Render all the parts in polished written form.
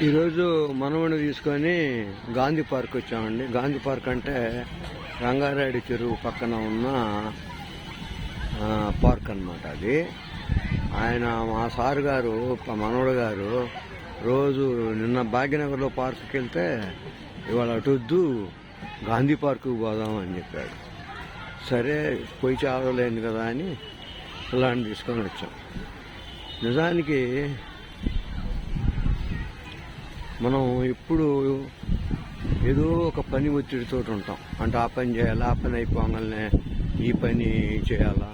ఈరోజు మనవని తీసుకొని గాంధీ పార్క్ వచ్చామండి. గాంధీ పార్క్ అంటే రంగారెడ్డి చెరువు పక్కన ఉన్న పార్క్ అన్నమాట. అది ఆయన మా సారు గారు మనవడు గారు రోజు నిన్న భాగ్యనగర్లో పార్క్కి వెళ్తే ఇవాళ అటొద్దు గాంధీ పార్కుకి పోదాం అని చెప్పాడు. సరే పోయి చావలేను కదా అని పిల్లాన్ని తీసుకొని వచ్చాం. నిజానికి మనం ఎప్పుడు ఏదో ఒక పని ఒత్తిడితో ఉంటాం. అంటే ఆ పని చేయాలా, ఆ పని అయిపోగానే ఈ పని చేయాలా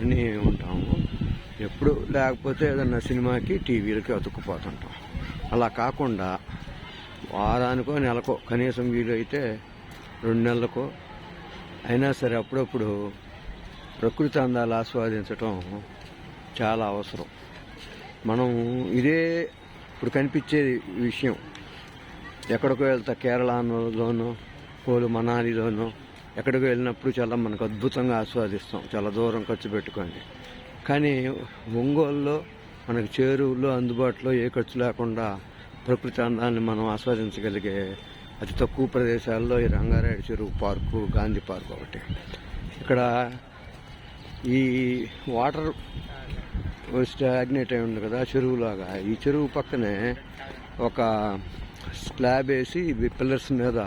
అని ఉంటాము. ఎప్పుడు లేకపోతే ఏదన్నా సినిమాకి టీవీలకి అతుక్కుపోతుంటాం. అలా కాకుండా వారానికో నెలకో కనీసం వీలైతే 2 నెలలకో అయినా సరే అప్పుడప్పుడు ప్రకృతి అందాలు ఆస్వాదించటం చాలా అవసరం. మనం ఇదే ఇప్పుడు కనిపించే విషయం ఎక్కడికో వెళ్తా కేరళలోనో పోలు మనాలిలోనో ఎక్కడికో వెళ్ళినప్పుడు చాలా మనకు అద్భుతంగా ఆస్వాదిస్తాం, చాలా దూరం ఖర్చు పెట్టుకొని. కానీ ఒంగోలులో మనకు చేరువుల్లో అందుబాటులో ఏ ఖర్చు లేకుండా ప్రకృతి అందాన్ని మనం ఆస్వాదించగలిగే అతి తక్కువ ప్రదేశాల్లో ఈ రంగారెడ్డి చెరువు పార్కు, గాంధీ పార్క్ ఒకటి. ఇక్కడ ఈ వాటర్ స్టాగ్నేట్ అయి ఉంది కదా చెరువులాగా. ఈ చెరువు పక్కనే ఒక స్లాబ్ వేసి పిల్లర్స్ మీద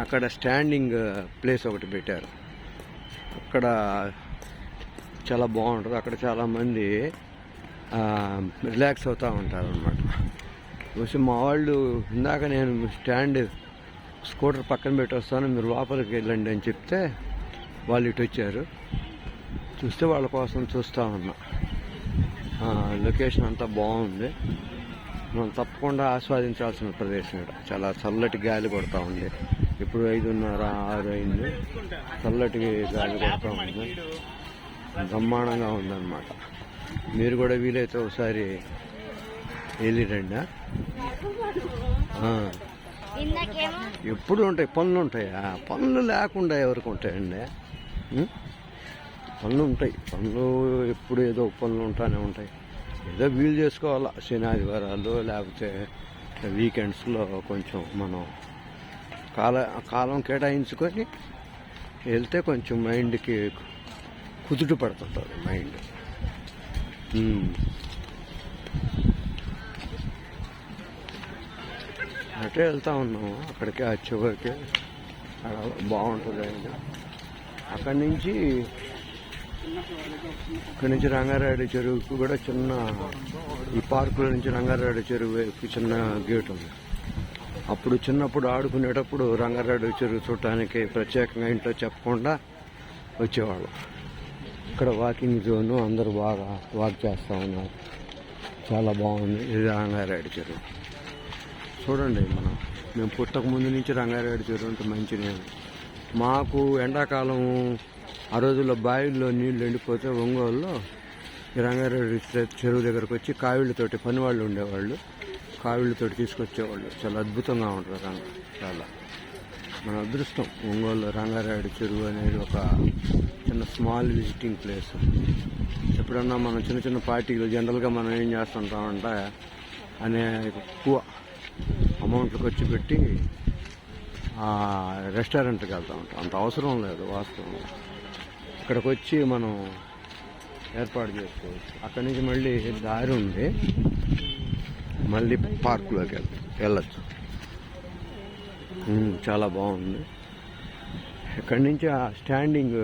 అక్కడ స్టాండింగ్ ప్లేస్ ఒకటి పెట్టారు. అక్కడ చాలా బాగుంటుంది. అక్కడ చాలామంది రిలాక్స్ అవుతూ ఉంటారు అన్నమాట. మా వాళ్ళు ఇందాక నేను స్కూటర్ పక్కన పెట్టి వస్తాను, మీరు లోపలికి వెళ్ళండి అని చెప్తే వాళ్ళు ఇటు వచ్చారు. చూస్తే వాళ్ళ కోసం చూస్తూ ఉన్నా. లొకేషన్ అంతా బాగుంది. మనం తప్పకుండా ఆస్వాదించాల్సిన ప్రదేశం. ఇక్కడ చాలా చల్లటి గాలి కొడతా ఉంది. ఇప్పుడు 5:30, 6 అయింది. చల్లటి గాలి కొడతా ఉంది. బ్రహ్మాండంగా ఉందన్నమాట. మీరు కూడా వీలైతే ఒకసారి వెళ్ళిరండి. ఎప్పుడు ఉంటాయి పనులు ఉంటాయా? పనులు లేకుండా ఎవరికి ఉంటాయండి? పనులు ఉంటాయి. పనులు ఎప్పుడు ఏదో పనులు ఉంటానే ఉంటాయి. ఏదో వీలు చేసుకోవాలా. శని ఆదివారాలు లేకపోతే వీకెండ్స్లో కొంచెం మనం కాలం కేటాయించుకొని వెళ్తే కొంచెం మైండ్కి కుదుట పడుతుంటుంది మైండ్. అటే వెళ్తా ఉన్నాము. అక్కడికి ఆ చివరికి బాగుంటుంది. అక్కడి నుంచి రంగారెడ్డి చెరువుకు కూడా చిన్న, ఈ పార్కుల నుంచి రంగారెడ్డి చెరువుకి చిన్న గేట్ ఉంది. అప్పుడు చిన్నప్పుడు ఆడుకునేటప్పుడు రంగారెడ్డి చెరువు చూడటానికి ప్రత్యేకంగా ఇంట్లో చెప్పకుండా వచ్చేవాళ్ళు. ఇక్కడ వాకింగ్ జోను, అందరూ బాగా వాక్ చేస్తూ ఉన్నారు. చాలా బాగుంది. ఇది రంగారెడ్డి చెరువు చూడండి. మేము పుట్టక ముందు నుంచి రంగారెడ్డి చెరువు అంటే మంచి నీళ్ళు. మాకు ఎండాకాలం ఆ రోజుల్లో బావిల్లో నీళ్లు ఎండిపోతే ఒంగోలులో ఈ రంగారెడ్డి చెరువు దగ్గరకు వచ్చి కావిళ్ళతోటి పనివాళ్ళు ఉండేవాళ్ళు. కావిళ్ళతోటి తీసుకొచ్చేవాళ్ళు. చాలా అద్భుతంగా ఉంటుంది. చాలా మన అదృష్టం ఒంగోలులో రంగారెడ్డి చెరువు అనేది ఒక చిన్న స్మాల్ విజిటింగ్ ప్లేస్. ఎప్పుడన్నా మనం చిన్న చిన్న పార్టీలు జనరల్గా మనం ఏం చేస్తుంటామంటే ఎక్కువ అమౌంట్లు ఖర్చు పెట్టి రెస్టారెంట్కి వెళ్తూ ఉంటాం. అంత అవసరం లేదు వాస్తవం. ఇక్కడికి వచ్చి మనం ఏర్పాటు చేసుకోవచ్చు. అక్కడి నుంచి మళ్ళీ దారి ఉంది, మళ్ళీ పార్కులోకి వెళ్ళచ్చు. చాలా బాగుంది. ఇక్కడి నుంచి ఆ స్టాండింగ్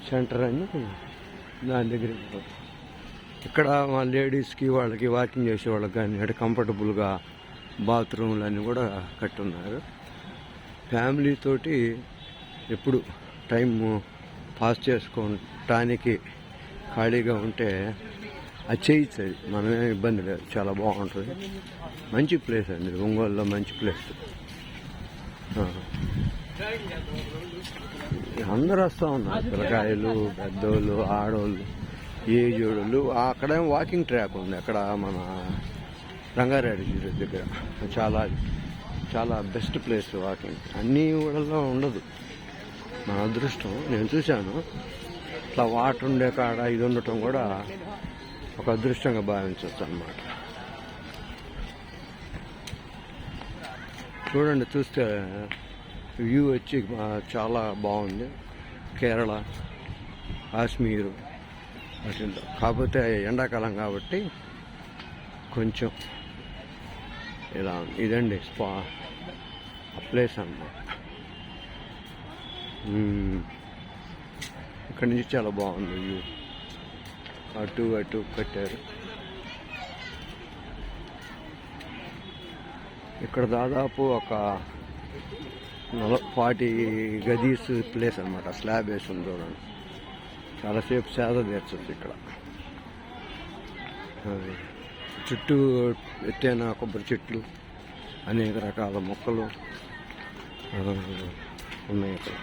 సెంటర్ అని దాని దగ్గర ఇక్కడ మా లేడీస్కి వాళ్ళకి వాకింగ్ చేసే వాళ్ళకి కానీ అంటే కంఫర్టబుల్గా బాత్రూమ్లు అన్నీ కూడా కట్టున్నారు. ఫ్యామిలీతోటి ఎప్పుడు టైం పాస్ చేసుకోవటానికి ఖాళీగా ఉంటే అది చేయొచ్చు. అది మనమే ఇబ్బంది లేదు. చాలా బాగుంటుంది. మంచి ప్లేస్ అండి ఒంగోలులో, మంచి ప్లేస్. అందరూ వస్తూ ఉన్నారు, పిల్లకాయలు, పెద్దోళ్ళు, ఆడోళ్ళు, ఏజోళ్ళు. అక్కడ వాకింగ్ ట్రాక్ ఉంది అక్కడ మన రంగారెడ్డి దగ్గర. చాలా చాలా బెస్ట్ ప్లేస్ వాకింగ్. అన్ని ఊళ్ళలో ఉండదు. మన అదృష్టం. నేను చూశాను ఇట్లా వాటర్ ఉండే కాడ ఇది ఉండటం కూడా ఒక అదృష్టంగా భావించవచ్చు అన్నమాట. చూడండి, చూస్తే వ్యూ వచ్చి చాలా బాగుంది. కేరళ, కాశ్మీరు అట్లా. కాకపోతే ఎండాకాలం కాబట్టి కొంచెం ఇలా ఉంది. ఇదండి స్పా ప్లేస్ అన్నమాట. ఇక్కడి నుంచి చాలా బాగుంది వ్యూ. అటు అటు కట్టారు. ఇక్కడ దాదాపు ఒక 40 గజీస్ ప్లేస్ అనమాట. స్లాబ్ వేసి ఉంది చూడండి. చాలాసేపు సేద తీర్చొచ్చు ఇక్కడ. చుట్టూ ఎత్తైన కొబ్బరి చెట్లు, అనేక రకాల మొక్కలు ఉన్నాయి ఇక్కడ.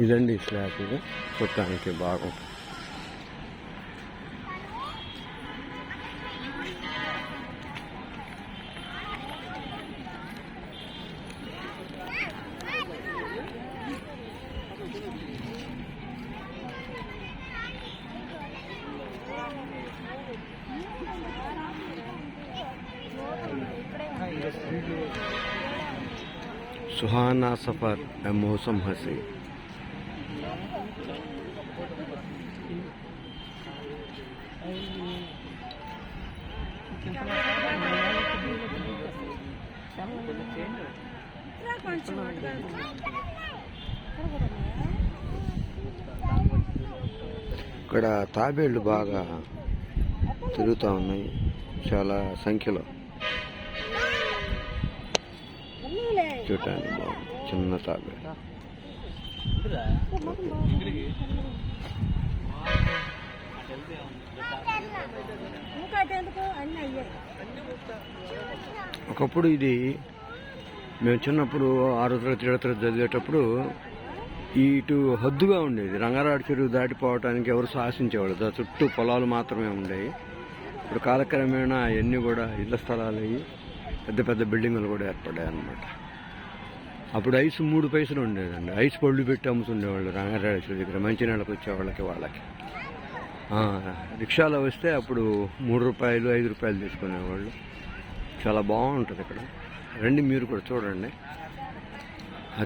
ఇదండి స్లాబ్. ఇది చూడటానికి బాగుంటుంది. सुहाना सफ़र ए मौसम हंसी. ఇక్కడ తాబేళ్లు బాగా తిరుగుతూ ఉన్నాయి, చాలా సంఖ్యలో. చూడటానికి బాగుంది. చిన్న తాబేలు. ఒకప్పుడు ఇది మేము చిన్నప్పుడు 6వ తరగతి 7వ తరగతి చదివేటప్పుడు ఇటు హద్దుగా ఉండేది. రంగారాడు చెరువు దాటిపోవటానికి ఎవరు సాహసించేవాళ్ళు. చుట్టూ పొలాలు మాత్రమే ఉండేవి. ఇప్పుడు కాలక్రమేణా అవన్నీ కూడా ఇళ్ల స్థలాలు అయ్యి పెద్ద పెద్ద బిల్డింగులు కూడా ఏర్పడ్డాయి అన్నమాట. అప్పుడు ఐస్ 3 పైసలు ఉండేదండి. ఐస్ పళ్ళు పెట్టి అమ్ముతుండేవాళ్ళు రంగారాడు చెరువు దగ్గర. మంచినీళ్ళకి వచ్చే వాళ్ళకి రిక్షాలో వస్తే అప్పుడు 3 రూపాయలు 5 రూపాయలు తీసుకునేవాళ్ళు. చాలా బాగుంటుంది ఇక్కడ. రండి, మీరు కూడా చూడండి.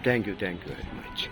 Thank you very much.